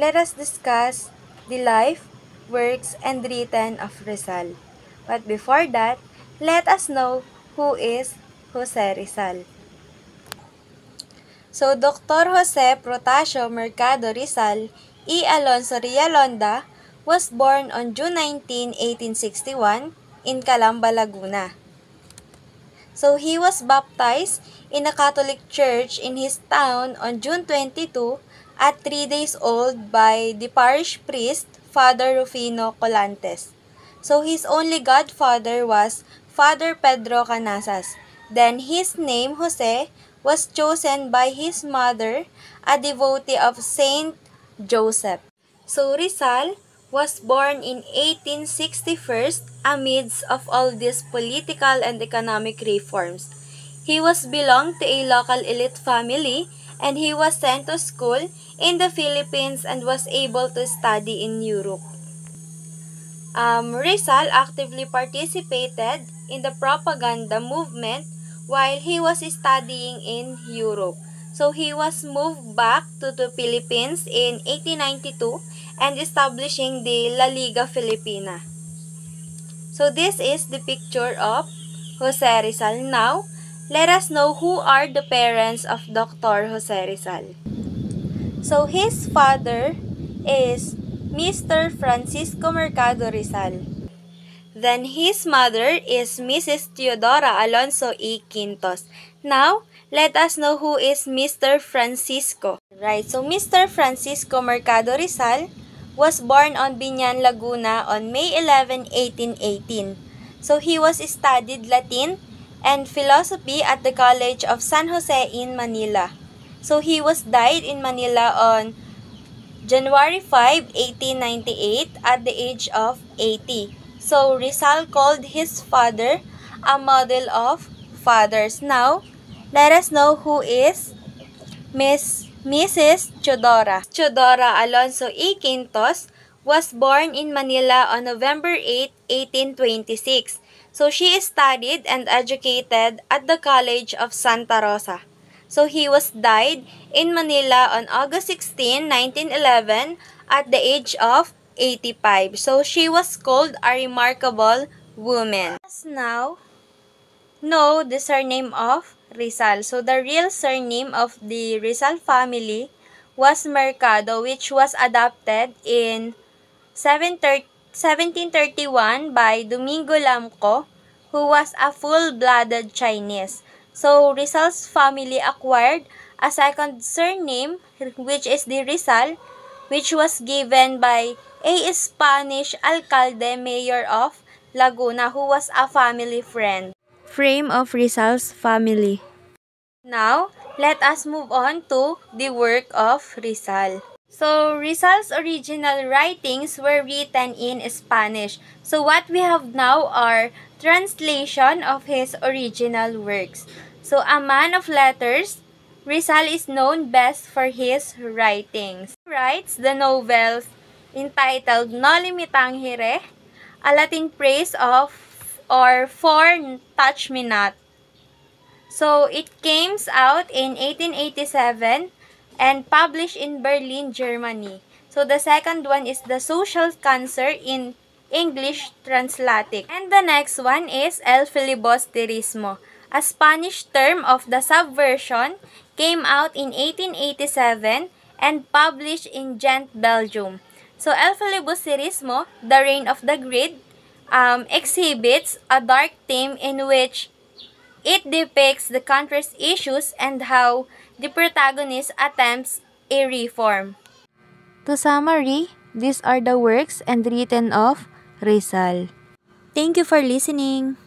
let us discuss the life, works, and written of Rizal. But before that, let us know who is Jose Rizal. So, Dr. Jose Protasio Mercado Rizal E. Alonso Rialonda was born on June 19, 1861 in Calamba, Laguna. So, he was baptized in a Catholic church in his town on June 22 at 3 days old by the parish priest, Father Rufino Colantes. So, his only godfather was Father Pedro Canasas. Then, his name, Jose, was chosen by his mother, a devotee of Saint Joseph. So, Rizal was born in 1861 amidst of all these political and economic reforms. He was belonged to a local elite family and he was sent to school in the Philippines and was able to study in Europe. Rizal actively participated in the propaganda movement while he was studying in Europe. So he was moved back to the Philippines in 1892 and establishing the La Liga Filipina. So this is the picture of Jose Rizal. Now, let us know who are the parents of Dr. Jose Rizal. So his father is Mr. Francisco Mercado Rizal. Then his mother is Mrs. Teodora Alonso E. Quintos. Now, let us know who is Mr. Francisco. Right, so Mr. Francisco Mercado Rizal was born on Biñan, Laguna on May 11, 1818. So he was studied Latin and philosophy at the College of San Jose in Manila. So he was died in Manila on January 5, 1898 at the age of 80. So Rizal called his father a model of fathers. Now, let us know who is Mrs. Teodora. Teodora Alonso E. Quintos was born in Manila on November 8, 1826. So she studied and educated at the College of Santa Rosa. So he was died in Manila on August 16, 1911 at the age of 85. So she was called a remarkable woman. Let's now know the surname of Rizal. So the real surname of the Rizal family was Mercado, which was adopted in 1731 by Domingo Lamco, who was a full-blooded Chinese. So Rizal's family acquired a second surname, which is the Rizal, which was given by a Spanish alcalde mayor of Laguna who was a family friend. Frame of Rizal's family. Now, let us move on to the work of Rizal. So, Rizal's original writings were written in Spanish. So, what we have now are translation of his original works. So, a man of letters, Rizal is known best for his writings. He writes the novels entitled Noli Me Tangere, a Latin praise of or For Touch Me Not. So, it came out in 1887 and published in Berlin, Germany. So, the second one is The Social Cancer in English Translatic. And the next one is El Filibusterismo, a Spanish term of the subversion, came out in 1887 and published in Ghent, Belgium. So, El Filibusterismo, the reign of the greed, exhibits a dark theme in which it depicts the country's issues and how the protagonist attempts a reform. To summary, these are the works and written of Rizal. Thank you for listening.